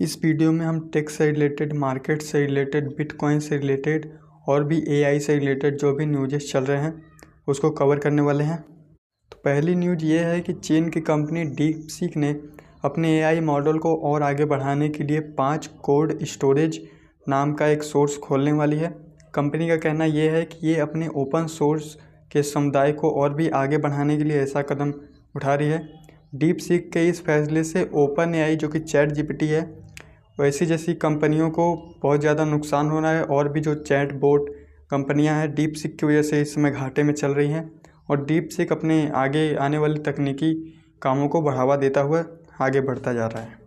इस वीडियो में हम टेक से रिलेटेड, मार्केट से रिलेटेड, बिटकॉइन से रिलेटेड और भी एआई से रिलेटेड जो भी न्यूज़ेस चल रहे हैं उसको कवर करने वाले हैं। तो पहली न्यूज़ ये है कि चीन की कंपनी डीपसीक ने अपने एआई मॉडल को और आगे बढ़ाने के लिए 5 कोल्ड स्टोरेज नाम का एक सोर्स खोलने वाली है। कंपनी का कहना यह है कि ये अपने ओपन सोर्स के समुदाय को और भी आगे बढ़ाने के लिए ऐसा कदम उठा रही है। डीपसीक के इस फैसले से ओपन एआई जो कि चैट जीपीटी है वैसी जैसी कंपनियों को बहुत ज़्यादा नुकसान हो रहा है और भी जो चैट बोट कंपनियां हैं डीपसीक की वजह से इस समय घाटे में चल रही हैं और डीपसीक अपने आगे आने वाली तकनीकी कामों को बढ़ावा देता हुआ आगे बढ़ता जा रहा है।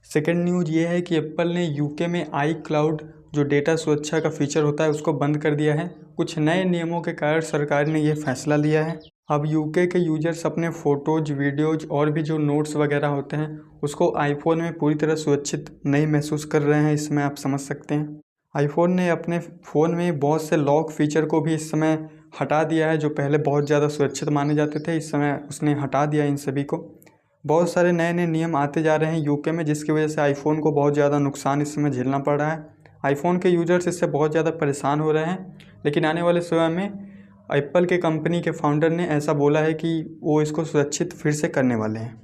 सेकेंड न्यूज़ ये है कि एप्पल ने यूके में आई क्लाउड जो डेटा सुरक्षा का फीचर होता है उसको बंद कर दिया है। कुछ नए नियमों के कारण सरकार ने यह फैसला लिया है। अब यूके के यूजर्स अपने फ़ोटोज़, वीडियोज़ और भी जो नोट्स वगैरह होते हैं उसको आईफोन में पूरी तरह सुरक्षित नहीं महसूस कर रहे हैं। इसमें आप समझ सकते हैं आईफोन ने अपने फ़ोन में बहुत से लॉक फीचर को भी इस समय हटा दिया है जो पहले बहुत ज़्यादा सुरक्षित माने जाते थे। इस समय उसने हटा दिया इन सभी को। बहुत सारे नए नए नियम आते जा रहे हैं यूके में जिसकी वजह से आईफोन को बहुत ज़्यादा नुकसान इस समय झेलना पड़ रहा है। आईफोन के यूजर्स इससे बहुत ज़्यादा परेशान हो रहे हैं, लेकिन आने वाले समय में एप्पल के कंपनी के फाउंडर ने ऐसा बोला है कि वो इसको सुरक्षित फिर से करने वाले हैं।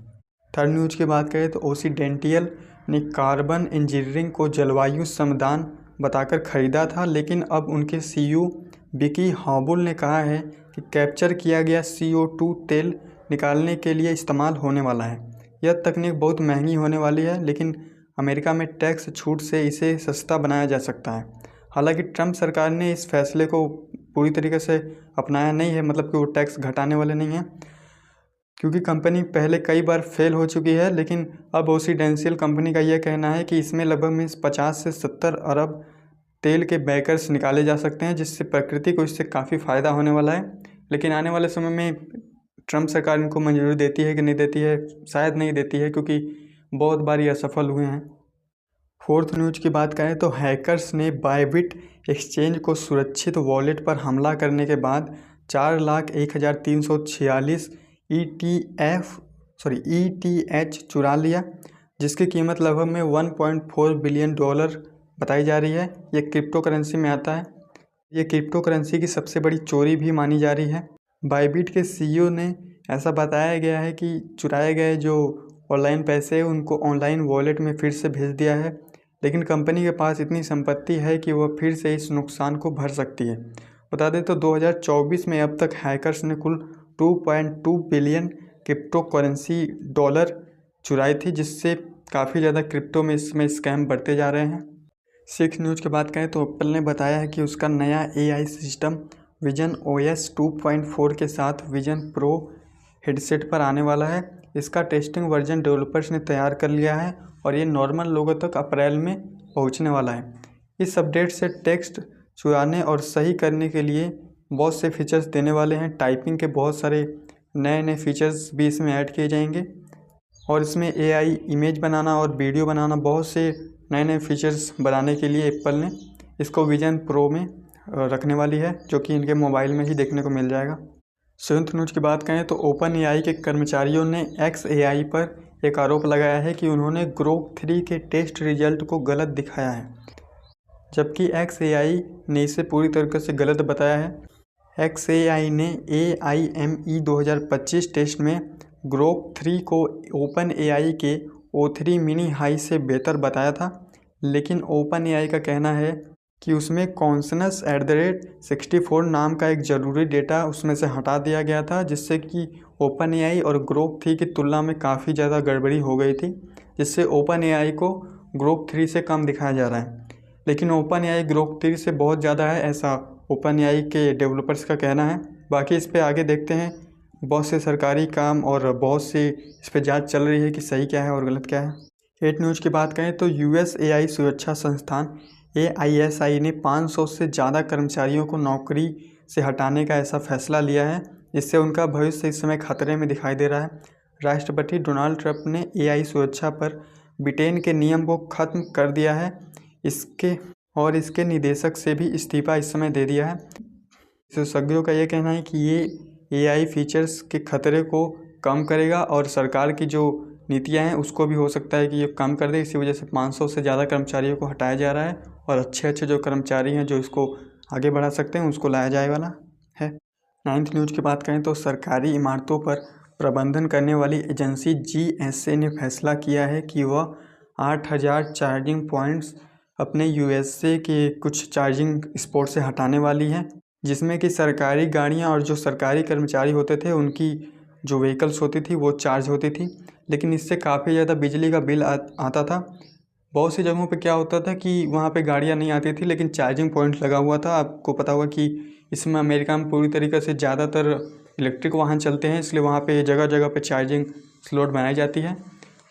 थर्ड न्यूज़ की बात करें तो ओसीडेंटियल ने कार्बन इंजीनियरिंग को जलवायु समाधान बताकर ख़रीदा था, लेकिन अब उनके सीईओ विकी हाबुल ने कहा है कि कैप्चर किया गया CO2 तेल निकालने के लिए इस्तेमाल होने वाला है। यह तकनीक बहुत महंगी होने वाली है, लेकिन अमेरिका में टैक्स छूट से इसे सस्ता बनाया जा सकता है। हालांकि ट्रंप सरकार ने इस फैसले को पूरी तरीके से अपनाया नहीं है, मतलब कि वो टैक्स घटाने वाले नहीं हैं, क्योंकि कंपनी पहले कई बार फेल हो चुकी है। लेकिन अब ओसीडेंशियल कंपनी का यह कहना है कि इसमें लगभग 50 से 70 अरब तेल के बैकर्स निकाले जा सकते हैं, जिससे प्रकृति को इससे काफ़ी फ़ायदा होने वाला है। लेकिन आने वाले समय में ट्रंप सरकार इनको मंजूरी देती है कि नहीं देती है, शायद नहीं देती है, क्योंकि बहुत बार ये असफल हुए हैं। फोर्थ न्यूज़ की बात करें तो हैकर्स ने बाइबिट एक्सचेंज को सुरक्षित वॉलेट पर हमला करने के बाद 4,01,346 ETH चुरा लिया, जिसकी कीमत लगभग में $1.4 बिलियन बताई जा रही है। ये क्रिप्टो करेंसी में आता है। ये क्रिप्टो करेंसी की सबसे बड़ी चोरी भी मानी जा रही है। बाइबिट के सीईओ ने ऐसा बताया गया है कि चुराए गए जो ऑनलाइन पैसे उनको ऑनलाइन वॉलेट में फिर से भेज दिया है, लेकिन कंपनी के पास इतनी संपत्ति है कि वह फिर से इस नुकसान को भर सकती है। बता दें तो 2024 में अब तक हैकर्स ने कुल 2.2 बिलियन क्रिप्टो करेंसी डॉलर चुराई थी, जिससे काफ़ी ज़्यादा क्रिप्टो में इसमें स्कैम बढ़ते जा रहे हैं। सिक्स न्यूज़ की बात करें तो एप्पल ने बताया है कि उसका नया AI सिस्टम विजन OS 2.4 के साथ विजन प्रो हेडसेट पर आने वाला है। इसका टेस्टिंग वर्जन डेवलपर्स ने तैयार कर लिया है और ये नॉर्मल लोगों तक अप्रैल में पहुंचने वाला है। इस अपडेट से टेक्स्ट चुराने और सही करने के लिए बहुत से फीचर्स देने वाले हैं। टाइपिंग के बहुत सारे नए नए फीचर्स भी इसमें ऐड किए जाएंगे और इसमें AI इमेज बनाना और वीडियो बनाना, बहुत से नए नए फीचर्स बनाने के लिए एप्पल ने इसको विजन प्रो में रखने वाली है, जो कि इनके मोबाइल में ही देखने को मिल जाएगा। सेवंथ न्यूज़ की बात करें तो ओपन AI के कर्मचारियों ने XAI पर एक आरोप लगाया है कि उन्होंने ग्रोक 3 के टेस्ट रिजल्ट को गलत दिखाया है, जबकि XAI ने इसे पूरी तरीके से गलत बताया है। XAI ने AIME 2025 टेस्ट में ग्रोक 3 को ओपन AI के O3 मिनी हाई से बेहतर बताया था, लेकिन ओपन AI का कहना है कि उसमें consonants@64 नाम का एक ज़रूरी डेटा उसमें से हटा दिया गया था, जिससे कि ओपन AI और ग्रोक 3 की तुलना में काफ़ी ज़्यादा गड़बड़ी हो गई थी, जिससे ओपन AI को ग्रोक 3 से कम दिखाया जा रहा है। लेकिन ओपन AI ग्रोक 3 से बहुत ज़्यादा है, ऐसा ओपन AI के डेवलपर्स का कहना है। बाकी इस पर आगे देखते हैं, बहुत से सरकारी काम और बहुत से इस पर जाँच चल रही है कि सही क्या है और गलत क्या है। 8 न्यूज़ की बात करें तो US AI सुरक्षा संस्थान AISI ने 500 से ज़्यादा कर्मचारियों को नौकरी से हटाने का ऐसा फैसला लिया है, जिससे उनका भविष्य इस समय खतरे में दिखाई दे रहा है। राष्ट्रपति डोनाल्ड ट्रंप ने AI सुरक्षा पर ब्रिटेन के नियम को ख़त्म कर दिया है। इसके निदेशक से भी इस्तीफा इस समय दे दिया है। विशेषज्ञों का यह कहना है कि ये AI फीचर्स के खतरे को कम करेगा और सरकार की जो नीतियाँ हैं उसको भी हो सकता है कि ये कम कर दे। इसी वजह से 500 से ज़्यादा कर्मचारियों को हटाया जा रहा है और अच्छे जो कर्मचारी हैं जो इसको आगे बढ़ा सकते हैं उसको लाया जाए वाला है। 9th न्यूज़ की बात करें तो सरकारी इमारतों पर प्रबंधन करने वाली एजेंसी GSA ने फैसला किया है कि वह 8000 चार्जिंग पॉइंट्स अपने USA के कुछ चार्जिंग स्पॉट से हटाने वाली है, जिसमें कि सरकारी गाड़ियां और जो सरकारी कर्मचारी होते थे उनकी जो व्हीकल्स होती थी वो चार्ज होती थी, लेकिन इससे काफ़ी ज़्यादा बिजली का बिल आता था। बहुत सी जगहों पे क्या होता था कि वहाँ पे गाड़ियाँ नहीं आती थी लेकिन चार्जिंग पॉइंट लगा हुआ था। आपको पता होगा कि इसमें अमेरिका में पूरी तरीके से ज़्यादातर इलेक्ट्रिक वाहन चलते हैं, इसलिए वहाँ पे जगह जगह पे चार्जिंग स्लॉट बनाई जाती है।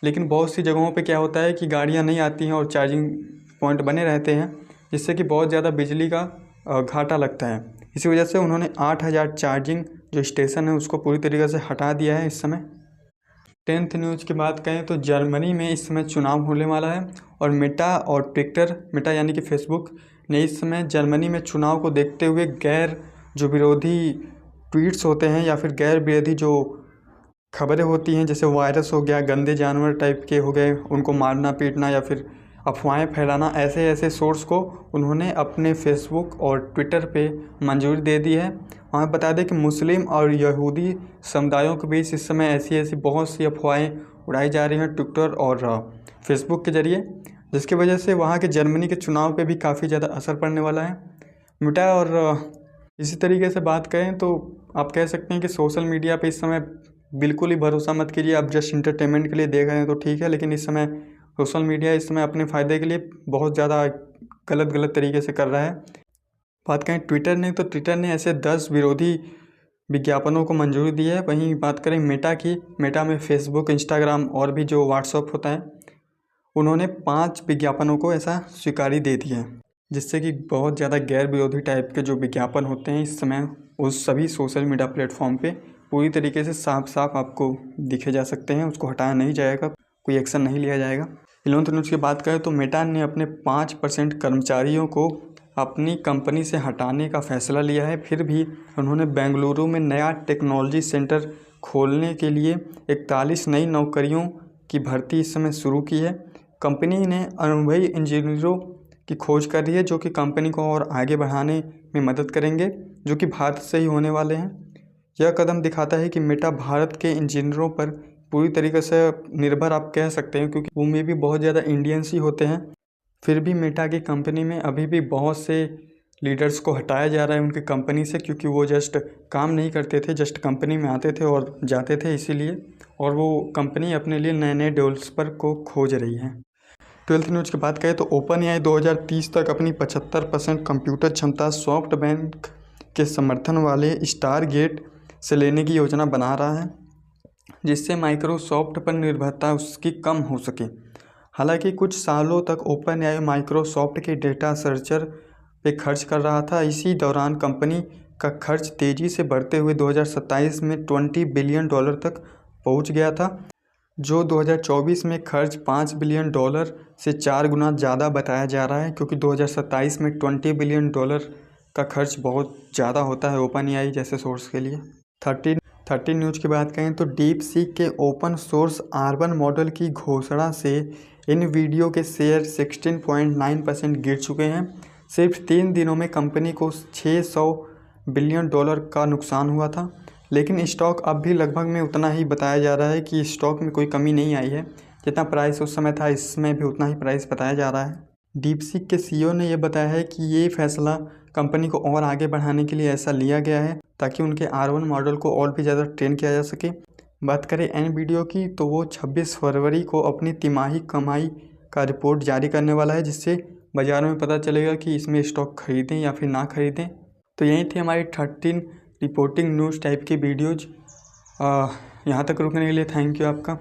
लेकिन बहुत सी जगहों पे क्या होता है कि गाड़ियाँ नहीं आती हैं और चार्जिंग पॉइंट बने रहते हैं, जिससे कि बहुत ज़्यादा बिजली का घाटा लगता है। इसी वजह से उन्होंने 8000 चार्जिंग जो स्टेशन है उसको पूरी तरीके से हटा दिया है इस समय। 10th न्यूज़ की बात करें तो जर्मनी में इस समय चुनाव होने वाला है और मेटा और ट्विटर, मेटा यानी कि फेसबुक ने इस समय जर्मनी में चुनाव को देखते हुए गैर जो विरोधी ट्वीट्स होते हैं या फिर गैर विरोधी जो खबरें होती हैं, जैसे वायरस हो गया, गंदे जानवर टाइप के हो गए, उनको मारना पीटना या फिर अफवाहें फैलाना, ऐसे सोर्स को उन्होंने अपने फेसबुक और ट्विटर पे मंजूरी दे दी है। वहाँ बता दें कि मुस्लिम और यहूदी समुदायों के बीच इस समय ऐसी बहुत सी अफवाहें उड़ाई जा रही हैं ट्विटर और फेसबुक के ज़रिए, जिसकी वजह से वहाँ के जर्मनी के चुनाव पे भी काफ़ी ज़्यादा असर पड़ने वाला है। मिटा और इसी तरीके से बात करें तो आप कह सकते हैं कि सोशल मीडिया पे इस समय बिल्कुल ही भरोसा मत कीजिए। आप जस्ट इंटरटेनमेंट के लिए देख रहे हैं तो ठीक है, लेकिन इस समय सोशल मीडिया इस समय अपने फ़ायदे के लिए बहुत ज़्यादा गलत तरीके से कर रहा है। बात करें ट्विटर ने तो ट्विटर ने ऐसे 10 विरोधी विज्ञापनों को मंजूरी दी है। वहीं बात करें मेटा की, मेटा में फेसबुक, इंस्टाग्राम और भी जो व्हाट्सअप होता है, उन्होंने 5 विज्ञापनों को ऐसा स्वीकारी दे दी है, जिससे कि बहुत ज़्यादा गैर विरोधी टाइप के जो विज्ञापन होते हैं इस समय उस सभी सोशल मीडिया प्लेटफॉर्म पे पूरी तरीके से साफ आपको दिखे जा सकते हैं। उसको हटाया नहीं जाएगा, कोई एक्शन नहीं लिया जाएगा। 11th न्यूज़ की बात करें तो मेटा ने अपने 5% कर्मचारियों को अपनी कंपनी से हटाने का फैसला लिया है। फिर भी उन्होंने बेंगलुरु में नया टेक्नोलॉजी सेंटर खोलने के लिए 41 नई नौकरियों की भर्ती इस समय शुरू की है। कंपनी ने अनुभवी इंजीनियरों की खोज कर रही है जो कि कंपनी को और आगे बढ़ाने में मदद करेंगे, जो कि भारत से ही होने वाले हैं। यह कदम दिखाता है कि मेटा भारत के इंजीनियरों पर पूरी तरीके से निर्भर आप कह सकते हैं, क्योंकि उनमें भी बहुत ज़्यादा इंडियंस ही होते हैं। फिर भी मेटा की कंपनी में अभी भी बहुत से लीडर्स को हटाया जा रहा है उनकी कंपनी से, क्योंकि वो जस्ट काम नहीं करते थे, जस्ट कंपनी में आते थे और जाते थे इसीलिए, और वो कंपनी अपने लिए नए डेवलपर को खोज रही है। 12th न्यूज़ की बात करें तो OpenAI 2030 तक अपनी 75% कंप्यूटर क्षमता सॉफ्टबैंक के समर्थन वाले स्टारगेट से लेने की योजना बना रहा है, जिससे माइक्रोसॉफ्ट पर निर्भरता उसकी कम हो सके। हालांकि कुछ सालों तक OpenAI माइक्रोसॉफ्ट के डेटा सर्चर पे खर्च कर रहा था। इसी दौरान कंपनी का खर्च तेज़ी से बढ़ते हुए 2027 में $20 बिलियन तक पहुंच गया था, जो 2024 में खर्च $5 बिलियन से 4 गुना ज़्यादा बताया जा रहा है, क्योंकि 2027 में $20 बिलियन का खर्च बहुत ज़्यादा होता है OpenAI जैसे सोर्स के लिए। 13 न्यूज़ की बात करें तो DeepSeek के ओपन सोर्स R1 मॉडल की घोषणा से इन वीडियो के शेयर 16.9% गिर चुके हैं। सिर्फ 3 दिनों में कंपनी को $600 बिलियन का नुकसान हुआ था, लेकिन स्टॉक अब भी लगभग में उतना ही बताया जा रहा है कि स्टॉक में कोई कमी नहीं आई है। जितना प्राइस उस समय था इसमें भी उतना ही प्राइस बताया जा रहा है। DeepSeek के CEO ने यह बताया है कि ये फैसला कंपनी को और आगे बढ़ाने के लिए ऐसा लिया गया है ताकि उनके R1 मॉडल को और भी ज़्यादा ट्रेन किया जा सके। बात करें NVIDIA की तो वो 26 फरवरी को अपनी तिमाही कमाई का रिपोर्ट जारी करने वाला है, जिससे बाज़ार में पता चलेगा कि इसमें स्टॉक खरीदें या फिर ना खरीदें। तो यही थी हमारी 13 रिपोर्टिंग न्यूज़ टाइप की वीडियोज़। यहाँ तक रुकने के लिए थैंक यू आपका।